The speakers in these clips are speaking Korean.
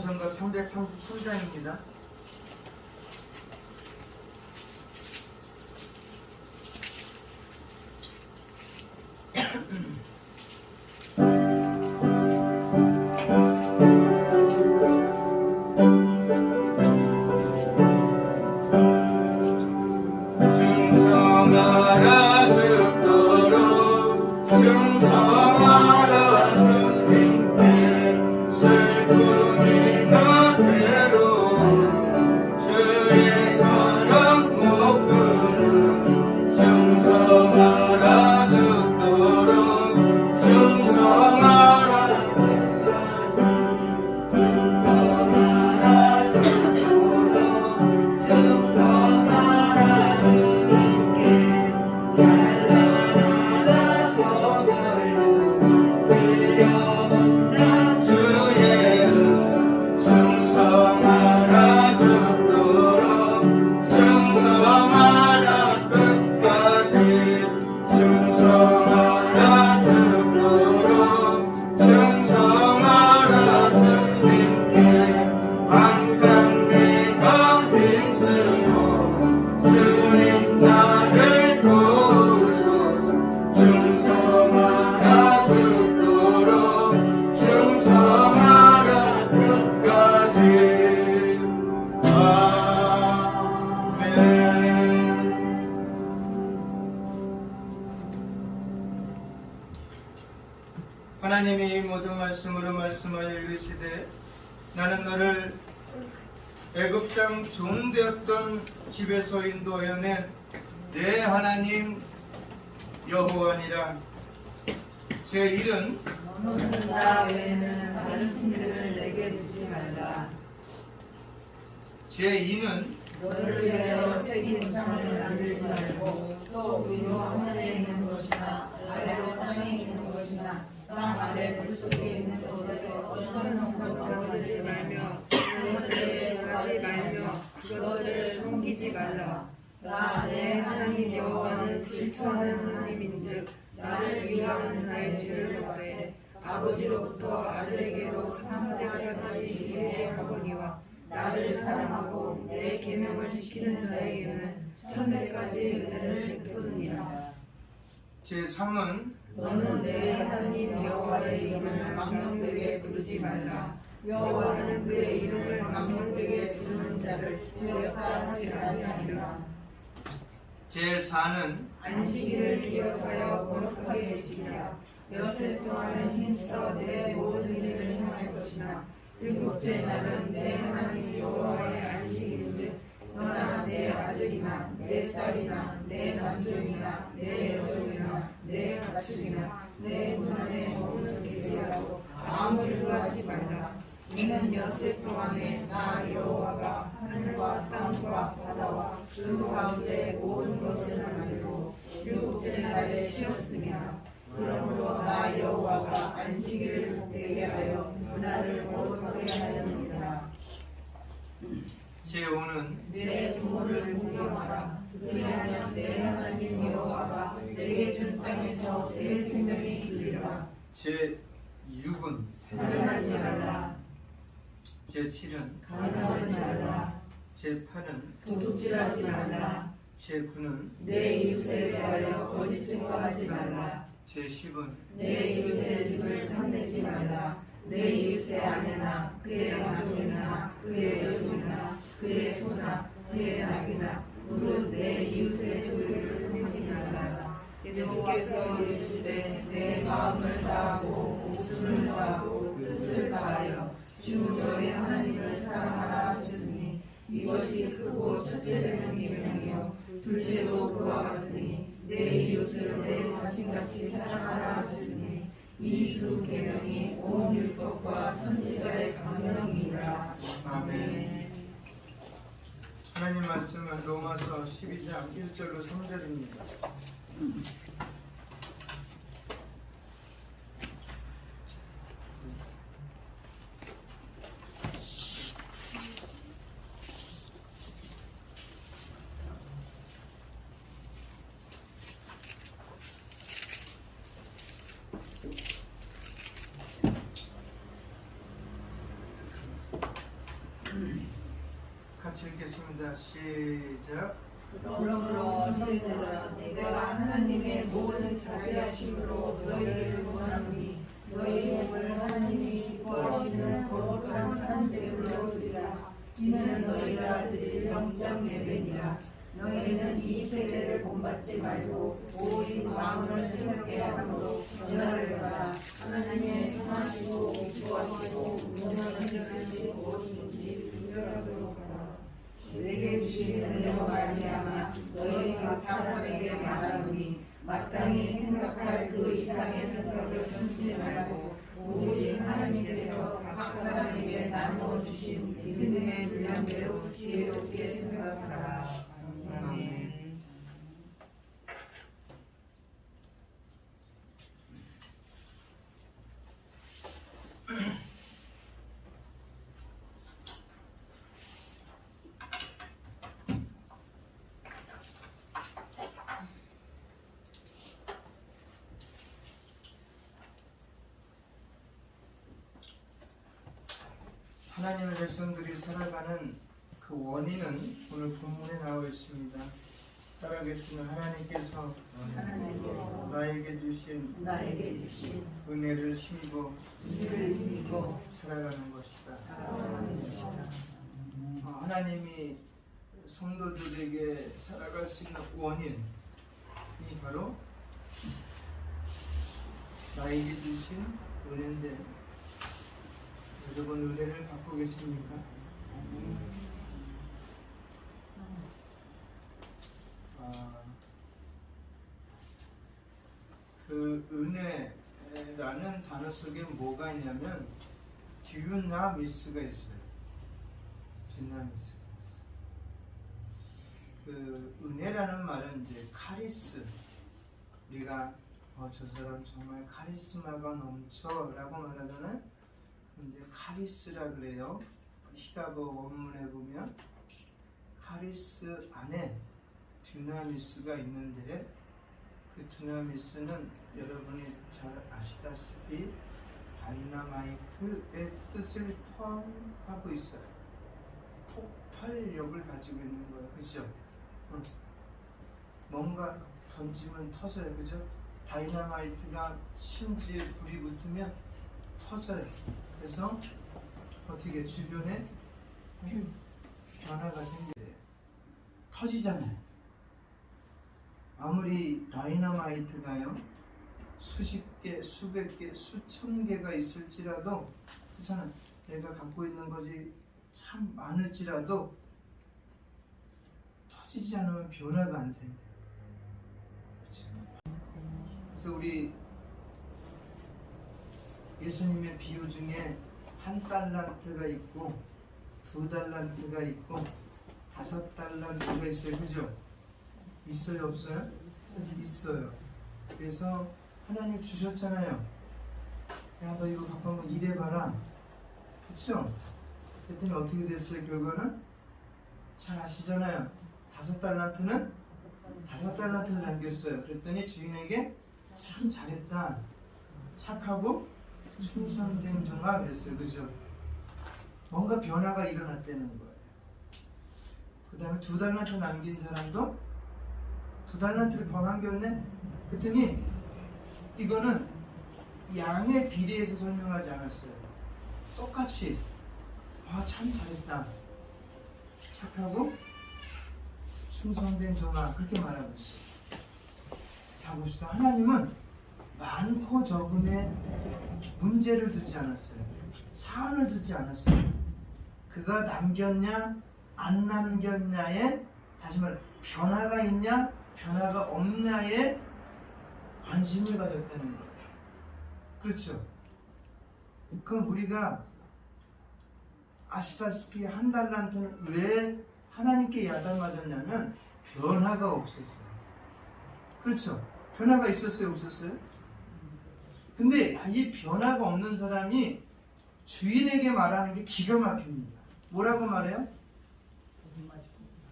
찬송가 333장입니다. 충성하라 죽도록 충성하라 주님께 슬픔이나 괴로움 주의 사랑 못 끊음 충성하라 죽도록 충성하라 주의 음성 충성하라 죽도록 충성하라 끝까지 충성하라 죽도록 충성하라 주님께 항상 내가 힘쓰고 주님 나를 도우소서 충성하라 죽도록 충성하라 끝까지 아멘. 하나님이 이 모든 말씀으로 말씀하여 이르시되 나는 너를 애굽 땅 종되었던 집에서 인도하여 낸 내 하나님 여호와니라. 제 일은 너는 나 외에는 다른 신들을 내게 주지 말라. 제 이는 너를 위하여 새긴 상을 만들지 말고 또 위로 하늘에 있는 것이나 아래로 땅에 있는 것이나 땅 아래 물속에 있는 것에 어떤 성상도 하지 말며 그것들을 하지 말며 그것들을 섬기지 말라. 나 내 하나님 여호와는 질투하는 하나님인즉 나를 위하는 자의 죄를 갚되 아버지로부터 아들에게로 3세까지 이르게 하거니와 나를 사랑하고 내 계명을 지키는 자에게는 천대까지 은혜를 베푸느니라. 제 3은 너는 내 하나님 여호와의 이름을 망령되게 부르지 말라. 여호와는 그의 이름을 망령되게 부르는 자를 죄없다 하지 아니하리라. 제 4는 안식일을 기억하여 거룩하게 지키라. 엿새 동안은 힘써 내 모든 일을 행할 것이나 일곱째 날은 내 하나님 여호와의 안식일인즉 너나 내 아들이나 내 딸이나 내 남종이나 내 여종이나 내 가축이나 내 문 안에 머무는 개들이라고 아무 일도 하지 말라. 이는 엿새 동안에 나 여호와가 하늘과 땅과 바다와 그 가운데 모든 것을 만들고 일곱째 날에 쉬었음이라. 그러므로 나 여호와가 안식일을 복되게 하여 나를 거룩하게 하였느니라. 제 5는 내 부모를 공경하라. 그리하면 내 하나님 여호와가 내게 준 땅에서 내 생명이 길리라. 제 6은 살인하지 말라. 제 7은 가늠하지 말라. 제 8은 도둑질하지 말라. 제 9는 내 이웃에 대하여 거짓 증거하지 말라. 제 10은 내 이웃의 집을 탐내지 말라. 내 이웃의 아내나 그의 남종이나 그의 여종이나 그의 소나 그의 낙이나 무릇 내 이웃의 소유를 탐내지 말라. 여호와께서 이르시되 내 마음을 다하고 목숨을 다하고 뜻을 다하여 주 너의 하나님을 사랑하라 하셨으니 이것이 크고 첫째 되는 계명이요 둘째도 그와 같으니 내 이웃을 내 자신같이 사랑하라 하셨으니 이 두 계명이 온 율법과 선지자의 강령이니라. 아멘. 하나님 말씀은 로마서 12장 1절로 3절입니다. 같이 읽겠습니다. 시작. 그러므로 너희들은 내가 하나님의 모든 자비하심으로 너희를 원하노니 너희 몸을 하나님이 기뻐하시는 거룩한 산제물로 드리라. 이는 너희가 드릴 영적 예배니라. 너희는 이 세대를 본받지 말고 오직 마음을 새롭게 함으로 변화를 받아 하나님의 선하시고 기뻐하시고 운명하신 뜻이 무엇인지 분별하도록 하라. 내게 주신 은혜로 말미암아 너희 각 사람에게 말하노니 마땅히 생각할 그 이상의 생각을 품지 말고 오직 하나님께서 각 사람에게 나누어 주신 믿음의 분량대로 지혜롭게 생각하라. 아멘. 하나님의 백성들이 살아가는 그 원인은 오늘 본문에 나와 있습니다. 따라하겠습니다. 하나님께서 나에게 주신 은혜를 힘입어 살아가는 것이다. 하나님이 성도들에게 살아갈 수 있는 원인이 바로 나에게 주신 은혜인데, 여러분 은혜를 갖고 계십니까? 그 은혜라는 단어 속에 뭐가 있냐면 듀나미스가 있어요. 듀나미스가 있어요. 그 은혜라는 말은 이제 카리스, 우리가 저 사람 정말 카리스마가 넘쳐라고 말하잖아요. 이제 카리스라 그래요. 히라보 원문에 보면 카리스 안에 듀나미스가 있는데, 그 듀나미스는 여러분이 잘 아시다시피 다이너마이트의 뜻을 포함하고 있어요. 폭발력을 가지고 있는 거예요. 그죠? 뭔가 던지면 터져요. 그죠? 다이너마이트가 심지에 불이 붙으면 터져요. 그래서 어떻게 주변에 변화가 생겨요. 터지잖아요. 아무리 다이너마이트가요 수십 개, 수백 개, 수천 개가 있을지라도, 그렇잖아요. 내가 갖고 있는 것이 참 많을지라도 터지지 않으면 변화가 안 생겨요. 그렇죠? 그래서 우리 예수님의 비유 중에 1달란트가 있고 2달란트가 있고 5달란트가 있어요. 그죠? 있어요, 없어요? 있어요. 그래서 하나님 주셨잖아요. 야, 너 이거 갖고 한번 일해봐라. 그쵸? 그랬더니 어떻게 됐어요? 결과는 잘 아시잖아요. 5달란트는 5달란트를 남겼어요. 그랬더니 주인에게 참 잘했다, 착하고 충성된 종아 그랬어요. 그죠? 뭔가 변화가 일어났다는 거예요. 그 다음에 2달란트 남긴 사람도 2달란트를 더 남겼네? 그랬더니 이거는 양의 비례해서 설명하지 않았어요. 똑같이 참 잘했다, 착하고 충성된 종아, 그렇게 말하고 있어요. 자, 봅시다. 하나님은 많고 적음에 문제를 두지 않았어요. 사안을 두지 않았어요. 그가 남겼냐 안 남겼냐에, 다시 말해 변화가 있냐 변화가 없냐에 관심을 가졌다는 거예요. 그렇죠? 그럼 우리가 아시다시피 1달란트는 왜 하나님께 야단맞았냐면 변화가 없었어요. 그렇죠? 변화가 있었어요, 없었어요? 근데 이 변화가 없는 사람이 주인에게 말하는 게 기가 막힙니다. 뭐라고 말해요?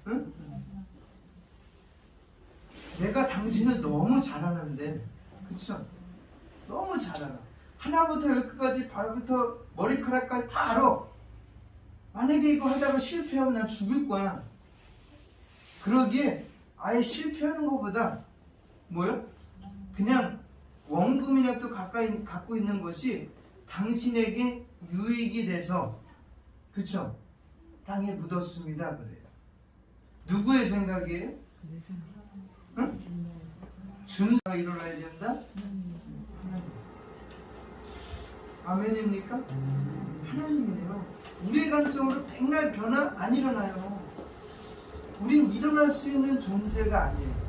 응? 내가 당신을 너무 잘하는데, 그쵸? 너무 잘 알아. 하나부터 열끝까지 발부터 머리카락까지 다 알아. 만약에 이거 하다가 실패하면 난 죽을 거야. 그러기에 아예 실패하는 것보다 뭐요? 그냥 원금이라도 가까이 갖고 있는 것이 당신에게 유익이 돼서, 그쵸? 땅에 묻었습니다. 그래요. 누구의 생각이에요? 응? 준사가 일어나야 된다? 아멘입니까? 하나님이에요. 우리의 관점으로 백날 변화 안 일어나요. 우린 일어날 수 있는 존재가 아니에요.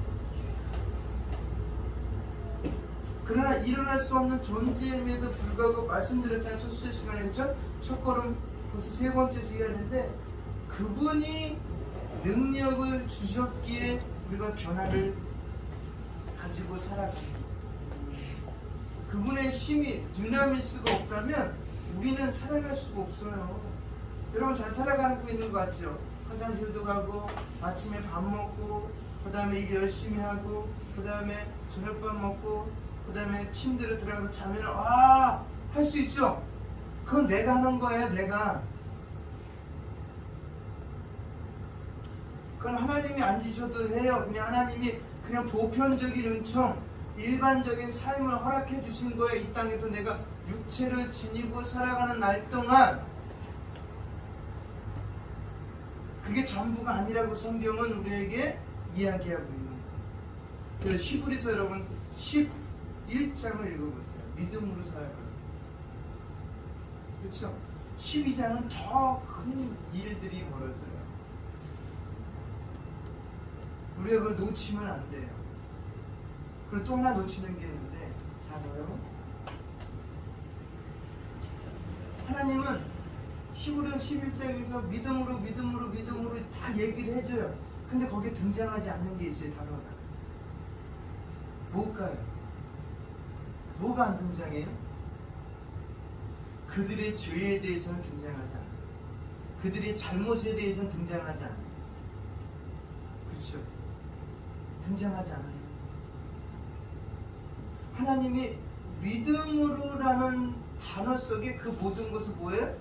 그러나 일어날 수 없는 존재임에도 불구하고 말씀드렸잖아요. 첫 시간에, 그렇죠? 첫 걸음 벌써 세 번째 시간인데 그분이 능력을 주셨기에 우리가 변화를 가지고 살아갑니다. 그분의 힘이 dynamis가 없다면 우리는 살아갈 수가 없어요. 여러분 잘 살아가고 있는 것 같죠? 화장실도 가고 아침에 밥 먹고 그 다음에 일 열심히 하고 그 다음에 저녁밥 먹고 그 다음에 침대로 들어가고 자면 할 수 있죠? 그건 내가 하는 거예요. 내가. 그건 하나님이 안 주셔도 해요. 그냥 하나님이 그냥 보편적인 은총, 일반적인 삶을 허락해 주신 거예요. 이 땅에서 내가 육체를 지니고 살아가는 날 동안. 그게 전부가 아니라고 성경은 우리에게 이야기하고 있는 거예요. 그래서 히브리서 여러분 11장을 읽어보세요. 믿음으로 살아가는. 그렇죠? 12장은 더 큰 일들이 벌어져요. 우리가 그걸 놓치면 안 돼요. 그리고 또 하나 놓치는 게 있는데, 자 봐요. 하나님은 히브리서 11장에서 믿음으로 다 얘기를 해줘요. 근데 거기에 등장하지 않는 게 있어요. 단어가. 뭘까요? 뭐가 안 등장해요? 그들의 죄에 대해서는 등장하지 않아요. 그들의 잘못에 대해서는 등장하지 않아요. 그렇죠? 등장하지 않아요. 하나님이 믿음으로라는 단어 속에 그 모든 것을 뭐예요?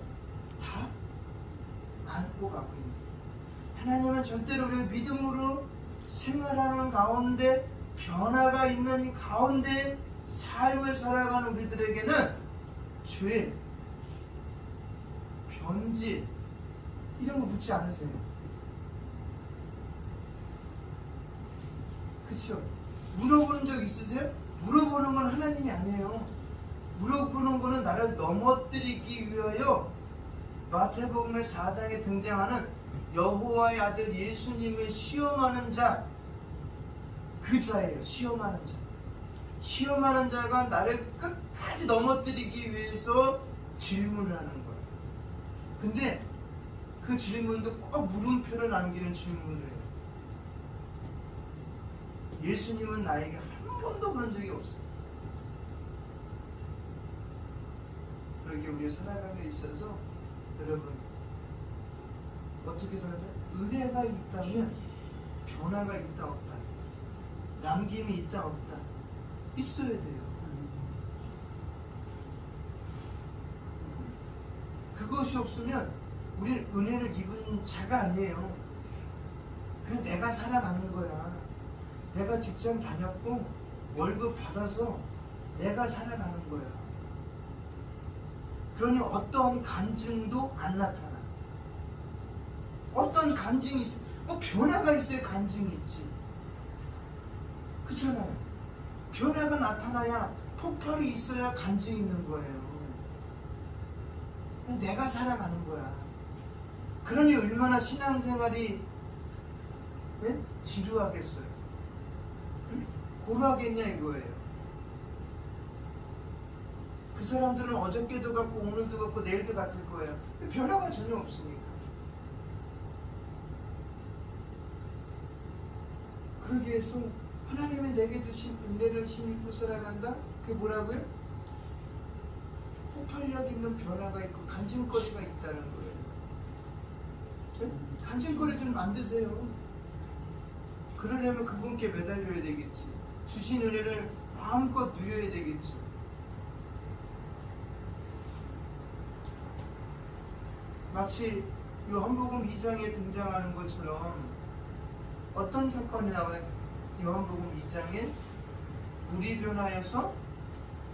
다 안고 가고 있는 거예요. 하나님은 절대로 우리가 믿음으로 생활하는 가운데 변화가 있는 가운데 삶을 살아가는 우리들에게는 죄, 변질 이런 거 묻지 않으세요. 그렇죠? 물어보는 적 있으세요? 물어보는 건 하나님이 아니에요. 물어보는 거는 나를 넘어뜨리기 위하여 마태복음의 4장에 등장하는 여호와의 아들 예수님을 시험하는 자, 그 자예요. 시험하는 자. 시험하는 자가 나를 끝까지 넘어뜨리기 위해서 질문을 하는 거예요. 근데 그 질문도 꼭 물음표를 남기는 질문을 해요. 예수님은 나에게 한 번도 그런 적이 없어요. 그렇게 우리가 살아감에 있어서 여러분 어떻게 살아요? 은혜가 있다면 변화가 있다 없다, 남김이 있다 없다 있어야 돼요. 그것이 없으면 우리는 은혜를 입은 자가 아니에요. 그냥 내가 살아가는 거야. 내가 직장 다녔고 월급 받아서 내가 살아가는 거야. 그러니 어떤 간증도 안 나타나. 어떤 간증이 있어, 변화가 있어야 간증이 있지. 그렇잖아요. 변화가 나타나야, 폭발이 있어야 간증이 있는 거예요. 내가 살아가는 거야. 그러니 얼마나 신앙생활이 지루하겠어요. 고루하겠냐 이거예요. 그 사람들은 어저께도 같고 오늘도 같고 내일도 같을 거예요. 변화가 전혀 없으니까. 그러기 위해서 하나님이 내게 주신 은혜를 힘입고 살아간다? 그게 뭐라고요? 폭발력 있는 변화가 있고 간증거리가 있다는 거예요. 간증거리 좀 만드세요. 그러려면 그분께 매달려야 되겠지. 주신 은혜를 마음껏 누려야 되겠지. 마치 요한복음 2장에 등장하는 것처럼 어떤 사건이 나와요? 요한복음 2장에 물이 변하여서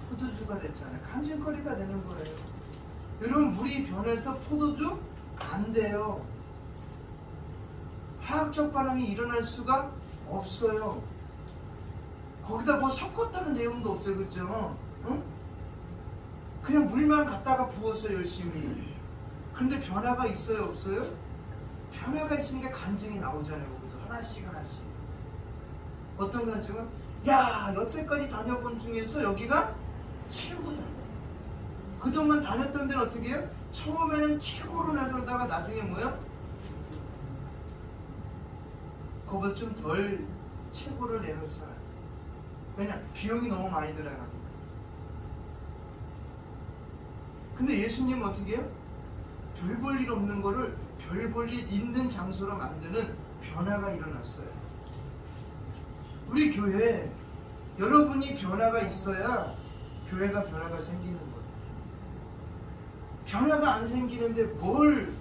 포도주가 됐잖아요. 간증거리가 되는 거예요. 여러분, 물이 변해서 포도주 안 돼요. 화학적 반응이 일어날 수가 없어요. 거기다 뭐 섞었다는 내용도 없어요. 그죠? 응? 그냥 물만 갖다가 부었어요. 열심히. 그런데 변화가 있어요? 없어요? 변화가 있으니까 간증이 나오잖아요. 거기서 하나씩 하나씩. 어떤 간증은 야, 여태까지 다녀본 중에서 여기가 최고다. 그동안 다녔던 데는 어떻게 해요? 처음에는 최고로 나누다가 나중에 뭐야? 그거보다 좀 덜 최고를 내놓잖아요. 왜냐? 비용이 너무 많이 들어가니까. 근데 예수님은 어떻게 해요? 별 볼 일 없는 거를 별 볼 일 있는 장소로 만드는 변화가 일어났어요. 우리 교회에 여러분이 변화가 있어야 교회가 변화가 생기는 거예요. 변화가 안 생기는데 뭘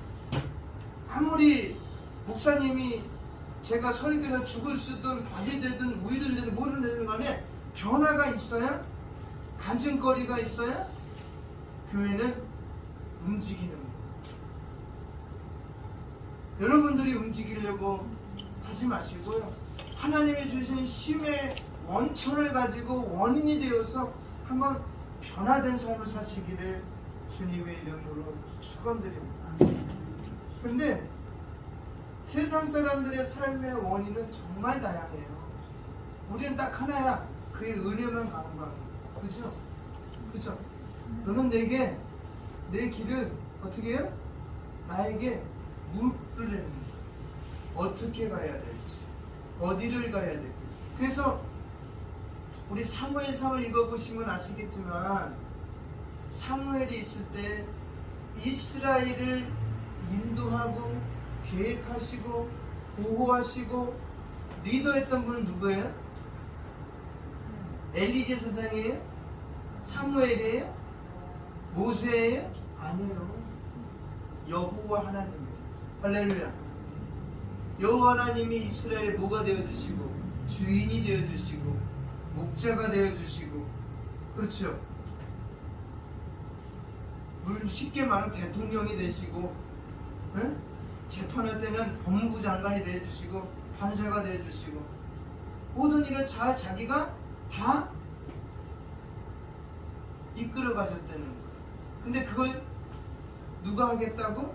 아무리 목사님이 제가 설교를 죽을 쓰든 밥이 되든 우유를 내든 뭐를 내든 간에 변화가 있어야, 간증거리가 있어야 교회는 움직이는 거예요. 여러분들이 움직이려고 하지 마시고요. 하나님이 주신 힘의 원천을 가지고 원인이 되어서 한번 변화된 삶을 사시기를 주님의 이름으로 축원드립니다. 그런데 세상 사람들의 삶의 원인은 정말 다양해요. 우리는 딱 하나야. 그의 은혜만 가는 거야. 그죠? 그죠? 너는 내게 내 길을 어떻게 해요? 나에게 물을 내는 거야. 어떻게 가야 될지, 어디를 가야 될지. 그래서 우리 사무엘상을 읽어보시면 아시겠지만 사무엘이 있을 때 이스라엘을 인도하고 계획하시고 보호하시고 리더했던 분은 누구예요? 엘리 제사장이에요? 사무엘이에요? 모세예요? 아니에요. 여호와 하나님이에요. 할렐루야. 여호와 하나님이 이스라엘에 뭐가 되어주시고 주인이 되어주시고 목자가 되어주시고, 그렇죠? 물론 쉽게 말하면 대통령이 되시고, 에? 재판할 때는 법무부 장관이 되어주시고 판사가 되어주시고, 모든 일을 잘 자기가 다 이끌어 가셨다는 거예요. 근데 그걸 누가 하겠다고?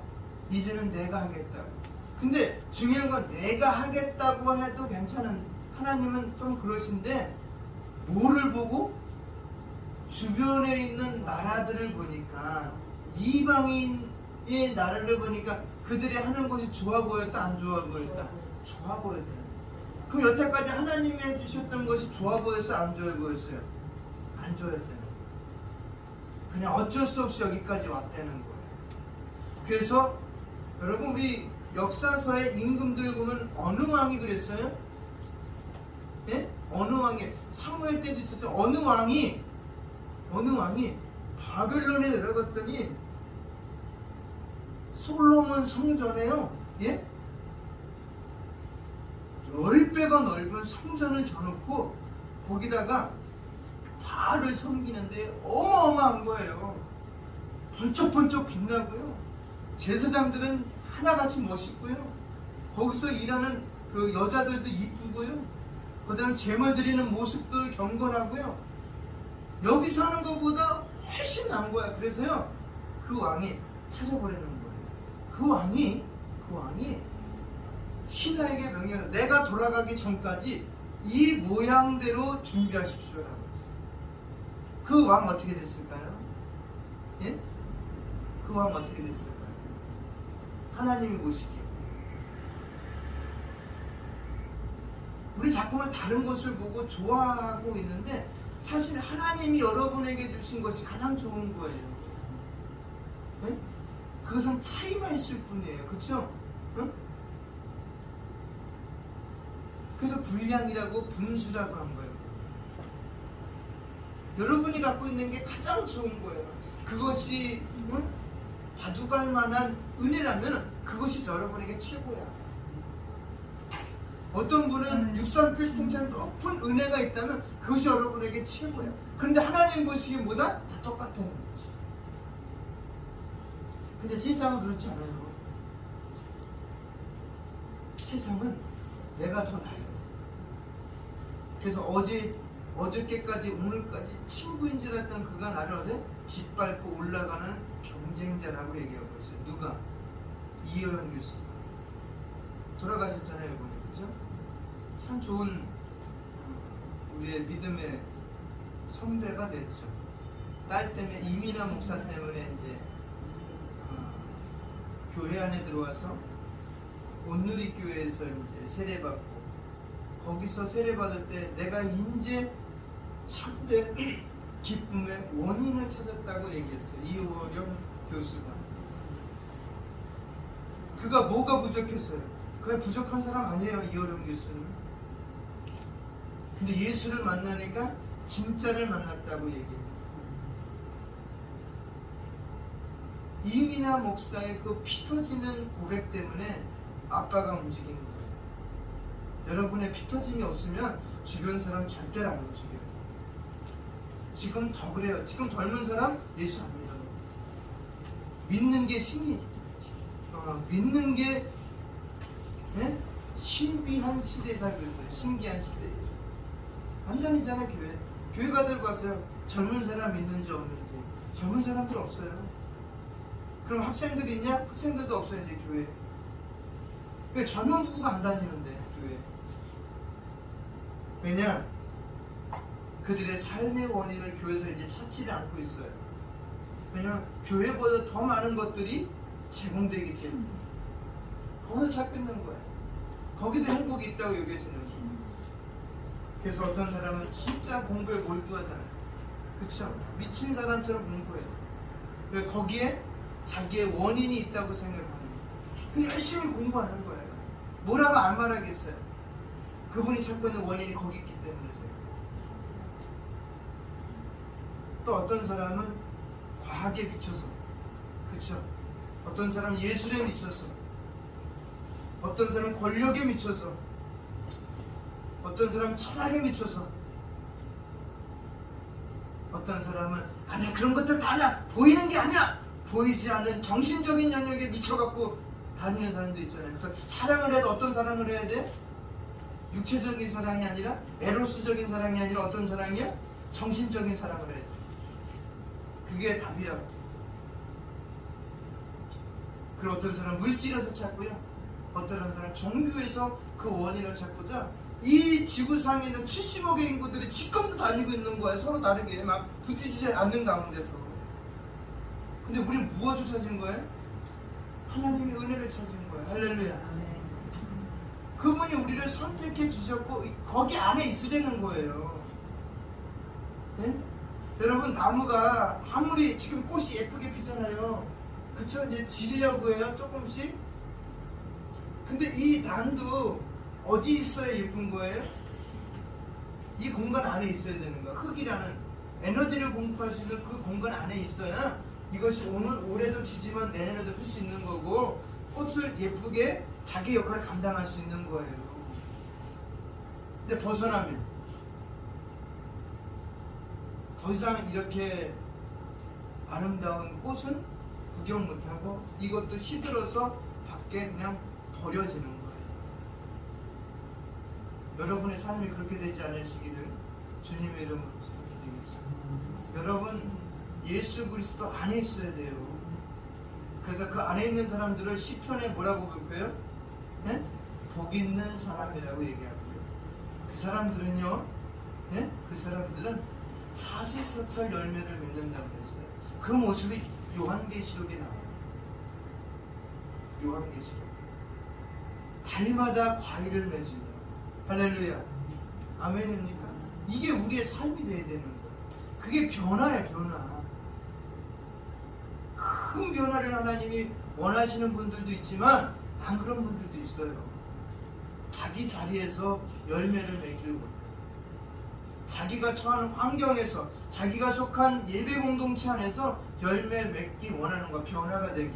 이제는 내가 하겠다고. 근데 중요한 건 내가 하겠다고 해도 괜찮은, 하나님은 좀 그러신데 뭐를 보고? 주변에 있는 나라들을 보니까, 이방인의 나라를 보니까 그들이 하는 것이 좋아 보였다, 안 좋아 보였다? 좋아 보였다. 그럼 여태까지 하나님이 해주셨던 것이 좋아 보였어요, 안 좋아 보였어요? 안 좋았다는 거예요. 그냥 어쩔 수 없이 여기까지 왔다는 거예요. 그래서 여러분, 우리 역사서의 임금들 보면 어느 왕이 그랬어요? 예? 어느 왕이, 사무엘 때도 있었죠. 어느 왕이 바벨론에 내려갔더니 솔로몬 성전에요. 예? 10배가 넓은 성전을 져놓고 거기다가 바알을 섬기는데 어마어마한 거예요. 번쩍번쩍 빛나고요. 제사장들은 하나같이 멋있고요. 거기서 일하는 그 여자들도 이쁘고요. 그 다음에 제물 드리는 모습도 경건하고요. 여기서 하는 것보다 훨씬 나은 거야. 그래서요, 그 왕이 찾아보려는 거예요. 그 왕이 신하에게 명령을, 내가 돌아가기 전까지 이 모양대로 준비하십시오라고 했어요. 그 왕 어떻게 됐을까요? 예? 그 왕 어떻게 됐을까요? 하나님이 보시기에. 우리 자꾸만 다른 것을 보고 좋아하고 있는데 사실 하나님이 여러분에게 주신 것이 가장 좋은 거예요. 네? 그것은 차이만 있을 뿐이에요. 그렇죠? 응? 그래서 분량이라고 분수라고 한 거예요. 여러분이 갖고 있는 게 가장 좋은 거예요. 그것이 가져갈 만한 은혜라면 그것이 여러분에게 최고야. 어떤 분은 63빌딩처럼 높은 은혜가 있다면 그것이 여러분에게 최고야. 그런데 하나님 보시기에 뭐다? 다 똑같다는 거지. 근데 세상은 그렇지 않아요. 세상은 내가 더 나아요. 그래서 어저께까지 오늘까지 친구인 줄 알았던 그가 나를 어제 짓밟고 올라가는 경쟁자라고 얘기하고 있어요. 누가? 이효영 교수. 돌아가셨잖아요, 이번에. 그죠? 참 좋은 우리의 믿음의 선배가 됐죠. 딸 때문에, 이민아 목사 때문에 이제 교회 안에 들어와서 온누리 교회에서 이제 세례받고, 거기서 세례받을 때 내가 이제 참된 기쁨의 원인을 찾았다고 얘기했어요. 이효령 교수가. 그가 뭐가 부족했어요? 그가 부족한 사람 아니에요, 이효령 교수는. 근데 예수를 만나니까 진짜를 만났다고 얘기해요. 이민아 목사의 그 피 터지는 고백 때문에 아빠가 움직인 거예요. 여러분의 피 터짐이 없으면 주변 사람 절대로 안 움직여요. 지금 더 그래요. 지금 젊은 사람 예수 안 믿어요. 믿는 게 믿는 게 신비한 시대에 살고 있어요. 신기한 시대에. 안 다니잖아, 교회. 교회 가들 가세요. 젊은 사람 있는지 없는지. 젊은 사람들 없어요. 그럼 학생들 있냐? 학생들도 없어요, 이제 교회. 왜 젊은 부부가 안 다니는데, 교회. 왜냐? 그들의 삶의 원인을 교회에서 이제 찾지를 않고 있어요. 왜냐면 교회보다 더 많은 것들이 제공되기 때문에 거기서 찾고 있는 거예요. 거기도 행복이 있다고 여겨지는 거예요. 그래서 어떤 사람은 진짜 공부에 몰두하잖아요. 그쵸? 미친 사람처럼 공부해요. 왜? 거기에 자기의 원인이 있다고 생각하는 거예요. 그 열심히 공부하는 거예요. 뭐라고 안 말하겠어요. 그분이 찾고 있는 원인이 거기 있기 때문이세요. 또 어떤 사람은 과학에 미쳐서, 그쵸? 어떤 사람은 예술에 미쳐서, 어떤 사람은 권력에 미쳐서, 어떤 사람은 철학에 미쳐서, 어떤 사람은 아니야, 그런 것들 다 아니야, 보이는 게 아니야, 보이지 않는 정신적인 영역에 미쳐갖고 다니는 사람도 있잖아요. 그래서 사랑을 해도 어떤 사랑을 해야 돼? 육체적인 사랑이 아니라, 에로스적인 사랑이 아니라 어떤 사랑이야? 정신적인 사랑을 해야 돼. 그게 답이라고. 그리고 어떤 사람은 물질에서 찾고요, 어떤 사람은 종교에서 그 원인을 찾고자 이 지구상에 있는 70억의 인구들이 지금도 다니고 있는 거예요. 서로 다르게 막 부딪히지 않는 가운데서. 근데 우리는 무엇을 찾은 거예요? 하나님의 은혜를 찾은 거예요. 할렐루야. 그분이 우리를 선택해 주셨고 거기 안에 있으려는 거예요. 네? 여러분, 나무가 아무리 지금 꽃이 예쁘게 피잖아요. 그쵸? 이제 지려고 해요, 조금씩. 근데 이 난도 어디 있어야 예쁜 거예요? 이 공간 안에 있어야 되는 거야. 흙이라는 에너지를 공급할 수 있는 그 공간 안에 있어야 이것이 올해도 지지만 내년에도 필 수 있는 거고, 꽃을 예쁘게 자기 역할을 감당할 수 있는 거예요. 근데 벗어나면 더 이상 이렇게 아름다운 꽃은 구경 못하고 이것도 시들어서 밖에 그냥 버려지는 거예요. 여러분의 삶이 그렇게 되지 않으시기를 주님의 이름으로 부탁드리겠습니다. 여러분, 예수 그리스도 안에 있어야 돼요. 그래서 그 안에 있는 사람들을 시편에 뭐라고 볼까요? 네? 복 있는 사람이라고 얘기하고요. 그 사람들은요, 네? 그 사람들은 사시사철 열매를 맺는다고 했어요. 그 모습이 요한계시록에 나와요. 요한계시록. 달마다 과일을 맺으며. 할렐루야. 아멘입니까? 이게 우리의 삶이 되어야 되는 거예요. 그게 변화예요, 변화. 큰 변화를 하나님이 원하시는 분들도 있지만 안 그런 분들도 있어요. 자기 자리에서 열매를 맺기를 원해요. 자기가 처한 환경에서, 자기가 속한 예배 공동체 안에서 열매 맺기 원하는 거야. 변화가 되기.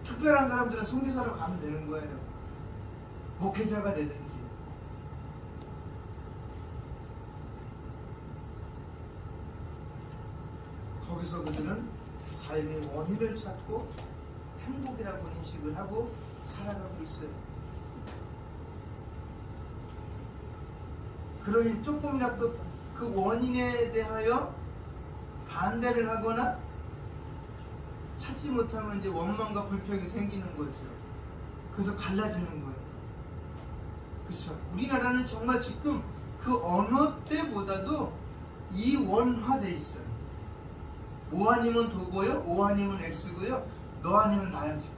특별한 사람들은 선교사로 가면 되는 거예요. 목회자가 되든지. 거기서 그들은 삶의 원인을 찾고 행복이라고 인식을 하고 살아가고 있어요. 그러니 조금이라도 그 원인에 대하여 반대를 하거나 찾지 못하면 이제 원망과 불평이 생기는 거죠. 그래서 갈라지는 거예요. 그렇죠? 우리나라는 정말 지금 그 어느 때보다도 이원화돼 있어요. 오 아니면 도고요, 오 아니면 X고요, 너 아니면 나야. 지금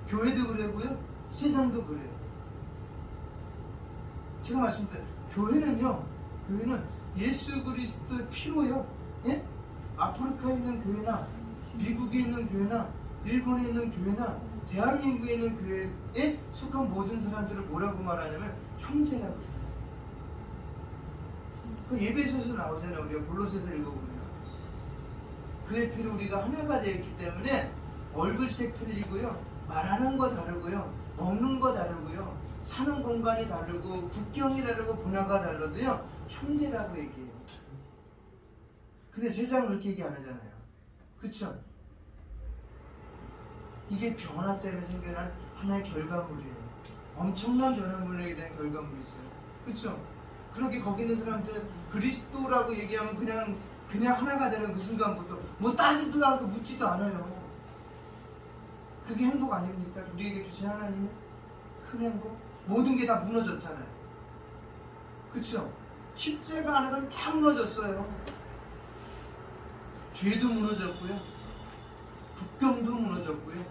교회도 그래고요, 세상도 그래요. 제가 말씀드린 교회는 예수 그리스도의 피로요. 예? 아프리카에 있는 교회나 미국에 있는 교회나 일본에 있는 교회나 대한민국에 있는 교회에 속한 모든 사람들을 뭐라고 말하냐면 형제라고 그래요. 그 예배소에서 나오잖아요. 우리가 골로새서 읽어보면 그의 피로 우리가 하나가 되었기 때문에 얼굴색 틀리고요, 말하는 거 다르고요, 먹는 거 다르고요, 사는 공간이 다르고 국경이 다르고 문화가 달라도요 형제라고 얘기해요. 근데 세상은 그렇게 얘기 안 하잖아요. 그쵸? 이게 변화 때문에 생겨난 하나의 결과물이에요. 엄청난 변화물에 대한 결과물이죠. 그쵸? 그렇게 거기 있는 사람들 그리스도라고 얘기하면 그냥 하나가 되는 그 순간부터 뭐 따지도 않고 묻지도 않아요. 그게 행복 아닙니까? 우리에게 주신 하나님의 큰 행복? 모든 게 다 무너졌잖아요. 그쵸? 십자가 안에서 다 무너졌어요. 죄도 무너졌고요, 국경도 무너졌고요,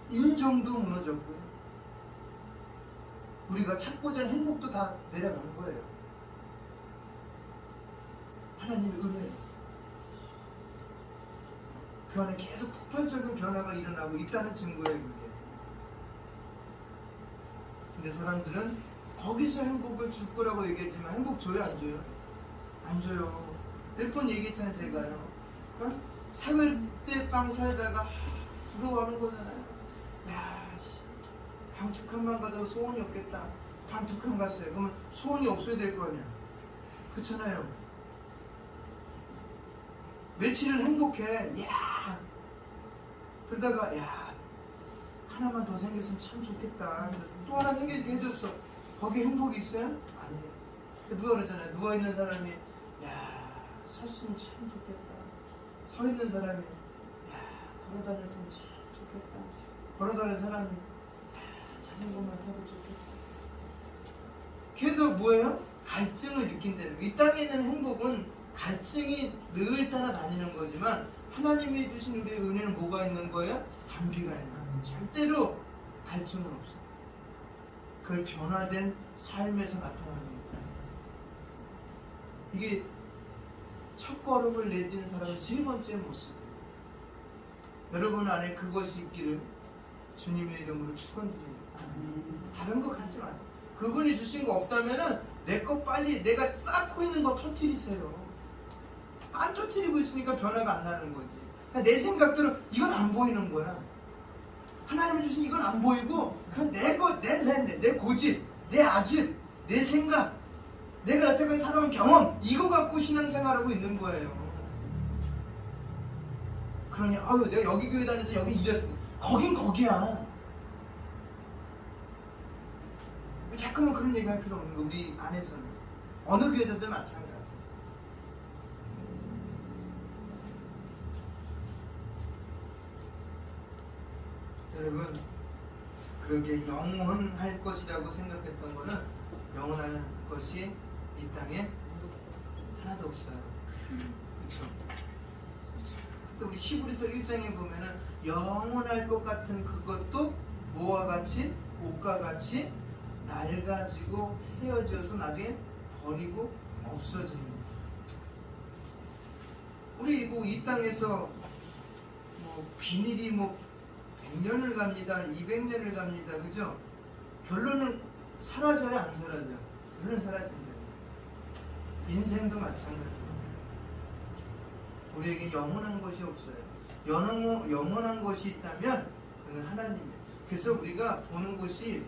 인정도 무너졌고요, 우리가 찾고자 하는 행복도 다 내려가는 거예요. 하나님의 은혜, 그 안에 계속 폭발적인 변화가 일어나고 있다는 증거예요. 그게. 근데 사람들은 거기서 행복을 줄 거라고 얘기했지만 행복 줘요, 안 줘요? 안 줘요. 몇 번 얘기했잖아요, 제가요. 어? 사흘째 살다가 부러워하는 거잖아요. 야, 방 두 칸만 가도 소원이 없겠다. 방 두 칸 갔어요. 그러면 소원이 없어야 될 거 아니야. 그렇잖아요. 며칠은 행복해. 야, 그러다가 야, 하나만 더 생겼으면 참 좋겠다. 또 하나 생기게 해줬어. 거기 행복이 있어요? 아니에요. 누가 그러잖아요. 누워있는 사람이 야, 섰으면 참 좋겠다. 서 있는 사람이 야, 걸어다녔으면 참 좋겠다. 걸어다니는 사람이 야, 자전거만 타도 좋겠어. 계속 뭐예요? 갈증을 느낀다는 거예요. 이 땅에 있는 행복은 갈증이 늘 따라다니는 거지만 하나님이 주신 우리의 은혜는 뭐가 있는 거예요? 담비가 있는 거예요. 절대로 갈증은 없어요. 그걸 변화된 삶에서 나타나는 겁니다. 이게 첫 걸음을 내딘 사람의 세 번째 모습이에요. 여러분 안에 그것이 있기를 주님의 이름으로 축원드립니다. 다른 거 가지 마세요. 그분이 주신 거 없다면은 내 거 빨리 내가 쌓고 있는 거 터뜨리세요. 안 터뜨리고 있으니까 변화가 안 나는 거지. 그러니까 내 생각대로 이건 안 보이는 거야. 하나님이 주신 이건 안 보이고 그냥 내 고집, 내 아집, 내 생각, 내가 여태까지 살아온 경험 이거 갖고 신앙생활하고 있는 거예요. 그러니 아유 내가 여기 교회 다니는데 여기 이랬더니 거긴 거기야. 자꾸만 그런 얘기할 필요 없는 거. 우리 안에서는 어느 교회들도 마찬가지. 여러분 그렇게 영원할 것이라고 생각했던 거는 영원할 것이 이 땅에 하나도 없어요. 그렇죠? 그래서 우리 히브리서 1장에 보면은 영원할 것 같은 그것도 뭐와 같이 옷과 같이 낡아지고 헤어져서 나중에 버리고 없어지는 거예요. 우리 이 땅에서 비닐이 100년을 갑니다, 200년을 갑니다, 그죠? 결론은 사라져요, 안 사라져요? 결론은 사라진다. 인생도 마찬가지예요. 우리에게 영원한 것이 없어요. 영원한 것이 있다면 그는 하나님이에요. 그래서 우리가 보는 것이,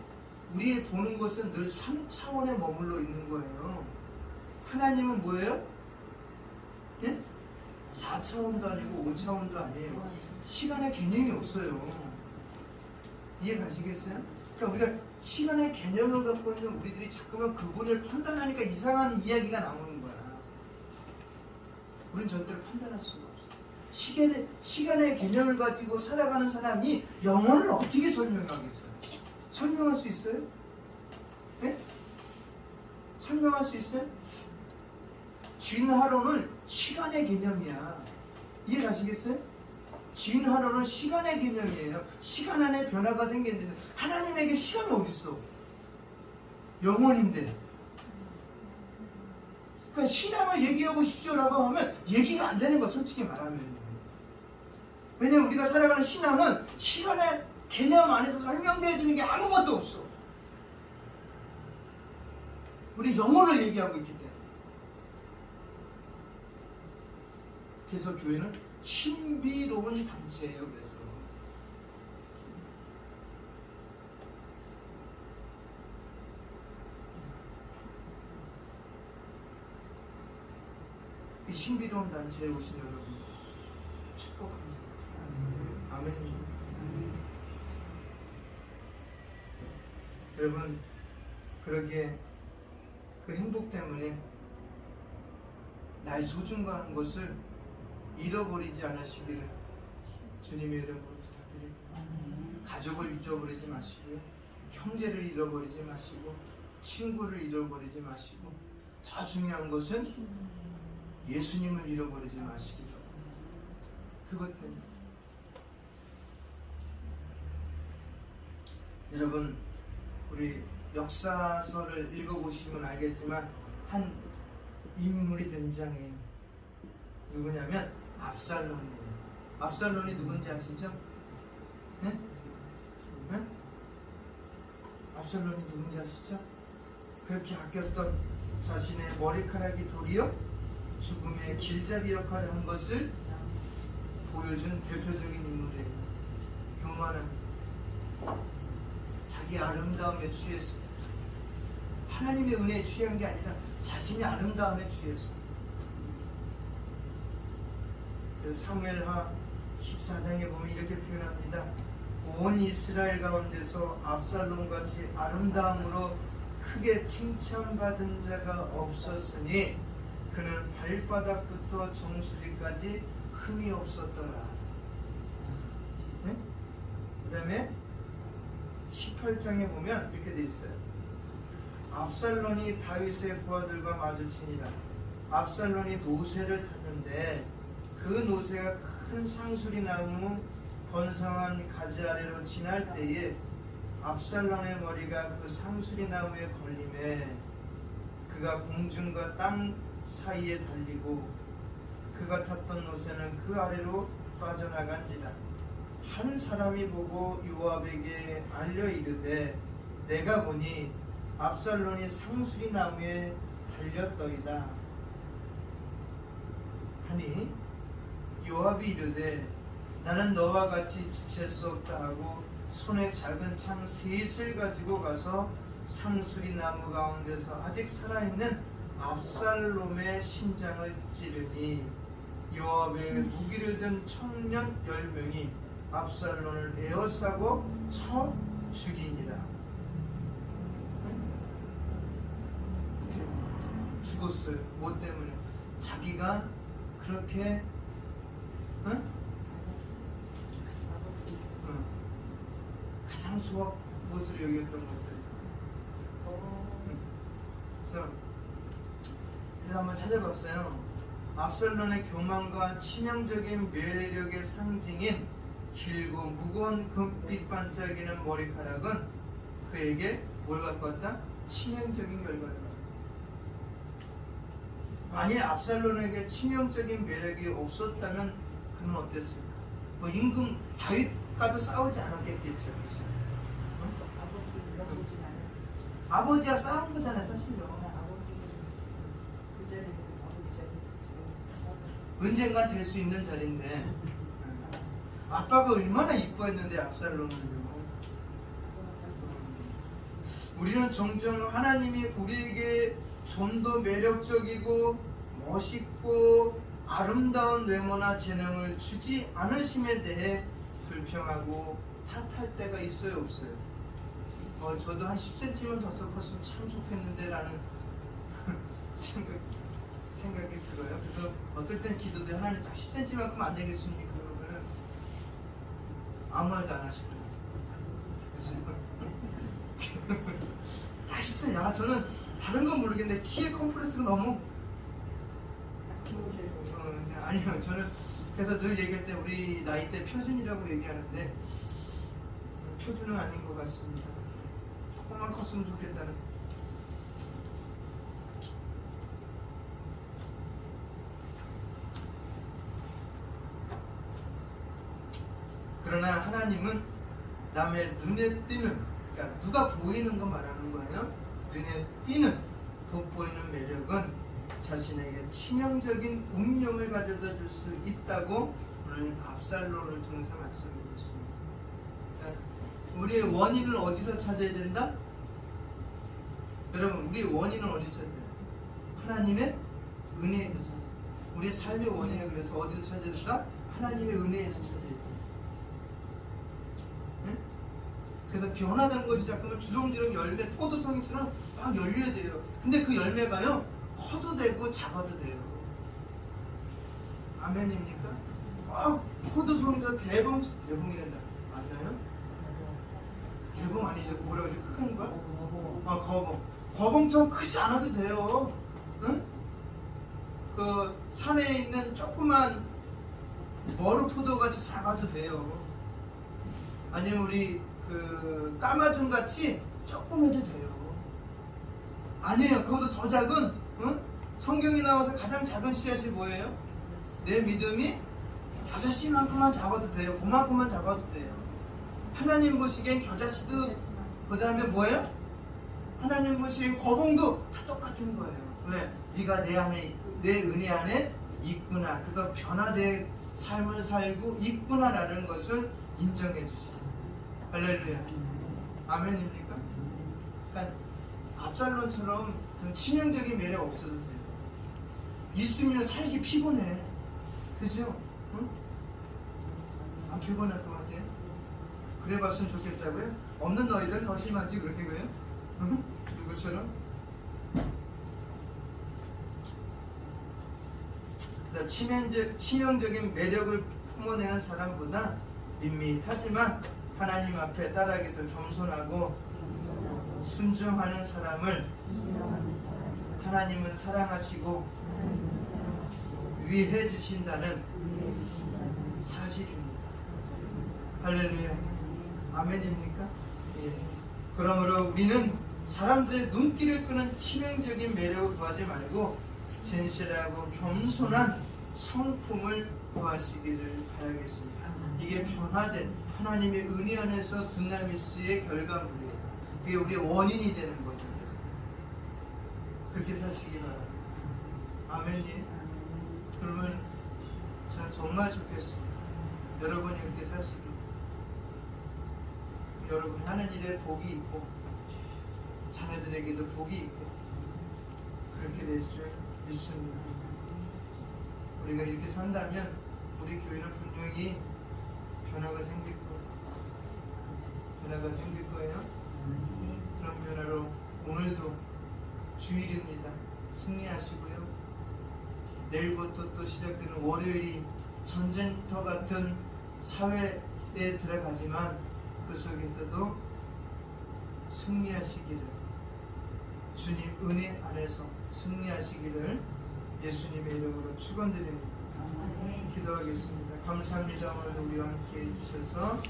우리의 보는 것은 늘 3차원에 머물러 있는 거예요. 하나님은 뭐예요? 예? 4차원도 아니고 5차원도 아니에요. 시간의 개념이 없어요. 이해 가시겠어요? 그러니까 우리가 시간의 개념을 갖고 있는 우리들이 자꾸만 그분을 판단하니까 이상한 이야기가 나오는 거야. 우리는 절대로 판단할 수가 없어요. 시간의 개념을 가지고 살아가는 사람이 영혼을 어떻게 설명하겠어요? 설명할 수 있어요? 네? 설명할 수 있어요? 진화론은 시간의 개념이야. 이해 가시겠어요? 진화론은 시간의 개념이에요. 시간 안에 변화가 생기는데 하나님에게 시간이 어디 있어? 영원인데. 그러니까 신앙을 얘기해 보십시오라고 하면 얘기가 안 되는 거, 솔직히 말하면. 왜냐면 우리가 살아가는 신앙은 시간의 개념 안에서 설명되어지는 게 아무것도 없어. 우리 영혼을 얘기하고 있기 때문에. 그래서 교회는 신비로운 단체예요. 그래서 이 신비로운 단체에 오신 여러분 축복합니다. 아멘. 여러분, 그러기에 그 행복 때문에 나의 소중한 것을 잃어버리지 않으시기를 주님의 이름으로 부탁드립니다. 가족을 잊어버리지 마시고요, 형제를 잃어버리지 마시고, 친구를 잃어버리지 마시고, 더 중요한 것은 예수님을 잃어버리지 마시기 바랍니다. 그것 때문에 여러분, 우리 역사서를 읽어보시면 알겠지만 한 인물이 등장해요. 누구냐면 압살론이에요. 압살론이 누군지 아시죠? 네? 네? 압살론이 누군지 아시죠? 그렇게 아꼈던 자신의 머리카락이 도리어 죽음의 길잡이 역할을 한 것을 보여준 대표적인 인물이에요. 교만한, 자기 아름다움에 취해서, 하나님의 은혜에 취한 게 아니라 자신의 아름다움에 취해서. 사무엘하 14장에 보면 이렇게 표현합니다. 온 이스라엘 가운데서 압살롬같이 아름다움으로 크게 칭찬받은 자가 없었으니 그는 발바닥부터 정수리까지 흠이 없었더라. 네? 그 다음에 18장에 보면 이렇게 돼 있어요. 압살론이 다윗의 부하들과 마주치니라. 압살론이 노새를 탔는데 그 노새가 큰 상수리 나무 번성한 가지 아래로 지날 때에 압살론의 머리가 그 상수리 나무에 걸림에 그가 공중과 땅 사이에 달리고 그가 탔던 노새는 그 아래로 빠져나간지라. 한 사람이 보고 요압에게 알려 이르되 내가 보니 압살론이 상수리 나무에 달렸더이다 하니 요압이 이르되 나는 너와 같이 지칠 수 없다 하고 손에 작은 창 셋을 가지고 가서 상수리 나무 가운데서 아직 살아있는 압살롬의 심장을 찌르니 요압의 무기를 든 청년 10명이 압살롬을 에워싸고 쳐 죽이니라. 죽었어요. 뭐 때문에? 자기가 그렇게 가장 좋은 것으로 여겼던 것들. 그래서 한번 찾아봤어요. 압살롬의 교만과 치명적인 매력의 상징인 길고 무거운 금빛 반짝이는 머리카락은 그에게 뭘 갖고 왔다? 치명적인 결과를 갖고 왔다. 만일 압살롬에게 치명적인 매력이 없었다면 그는 어땠을까? 뭐 임금 다윗과도 싸우지 않았겠죠. 그렇죠? 아버지 아버지와 싸운 거잖아요, 사실요. 언젠가 될 수 있는 자리인데 아빠가 얼마나 이뻐했는데 압살롬은요. 우리는 종종 하나님이 우리에게 좀 더 매력적이고 멋있고 아름다운 외모나 재능을 주지 않으심에 대해 불평하고 탓할 때가 있어요, 없어요? 저도 한 10cm만 더 컸으면 참 좋겠는데 라는 생각이 들어요. 그래서 어떨 땐 기도도 하나님 딱 10cm만큼 안 되겠습니까? 그러면 아무 말도 안 하시더라고요. 그래서 딱 10cm, 야 저는 다른 건 모르겠는데 키의 컴플렉스가 너무 아니요, 저는 그래서 늘 얘기할 때 우리 나이대 표준이라고 얘기하는데 표준은 아닌 것 같습니다. 조금만 컸으면 좋겠다는. 그러나 하나님은 남의 눈에 띄는, 그러니까 누가 보이는 거 말하는 거예요. 눈에 띄는 돋보이는 매력은 자신에게 치명적인 운명을 가져다 줄 수 있다고 오늘 압살롬을 통해서 말씀드리고 있습니다. 그러니까 우리의 원인을 어디서 찾아야 된다? 여러분, 우리의 원인은 어디서 찾아야 돼요? 하나님의 은혜에서 찾아야 돼요. 우리의 삶의 원인을 그래서 어디서 찾아야 된다? 하나님의 은혜에서 찾아야 돼요. 네? 그래서 변화된 것이 자꾸만 주렁주렁 열매, 포도송이처럼 막 열려야 돼요. 근데 그 열매가요, 커도 되고 작아도 돼요. 아멘입니까? 포도송이처럼 대봉이란다. 맞나요? 대봉 아니죠? 뭐라고 하죠? 큰 거? 거봉. 거봉처럼 크지 않아도 돼요. 응? 그 산에 있는 조그만 머루포도 같이 작아도 돼요. 아니면 우리 그 까마중 같이 조금 해도 돼요. 아니에요. 그것도 더 작은, 응? 성경이 나와서 가장 작은 씨앗이 뭐예요? 내 믿음이 겨자씨만큼만 작아도 돼요. 그만큼만 작아도 돼요. 하나님 보시기엔 겨자씨도, 그 다음에 뭐예요? 하나님 보시기엔 거봉도 다 똑같은 거예요. 왜? 네가 내 안에 있고, 내 은혜 안에 있구나. 그래서 변화된 삶을 살고 있구나라는 것을 인정해 주시죠. 할렐루야. 아멘입니까? 그러니까 압살롬처럼 그런 치명적인 매력 없어도 돼요. 있으면 살기 피곤해. 그죠? 응? 안 피곤할 것 같아요? 그래 봤으면 좋겠다고요? 없는 너희들 더 심하지 그렇게 그래요? 응? 누구처럼? 치명적인 매력을 품어내는 사람보다 밋밋하지만 하나님 앞에 따라가서 겸손하고 순종하는 사람을 하나님은 사랑하시고 위해 주신다는 사실입니다. 할렐루야. 아멘입니까? 예. 그러므로 우리는 사람들의 눈길을 끄는 치명적인 매력을 구하지 말고 진실하고 겸손한 성품을 구하시기를 바라겠습니다. 이게 변화된 하나님의 은혜 안에서 둔나미스의 결과물이에요. 그게 우리의 원인이 되는 거죠. 그렇게 사시기 바랍니다. 아멘이. 그러면 저는 정말 좋겠습니다. 여러분이 그렇게 사시기. 여러분 하는 일에 복이 있고 자녀들에게도 복이 있고 그렇게 될 줄 믿습니다. 우리가 이렇게 산다면 우리 교회는 분명히 변화가 생길 거예요. 그런 변화로 오늘도 주일입니다. 승리하시고요. 내일부터 또 시작되는 월요일이 전쟁터 같은 사회에 들어가지만 그 속에서도 승리하시기를, 주님 은혜 안에서 승리하시기를 예수님의 이름으로 축원드립니다. 기도하겠습니다. 감사합니다. 오늘도 우리와 함께 해주셔서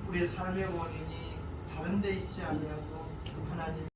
우리의 삶의 원인이 다른 데 있지 아니하고 하나님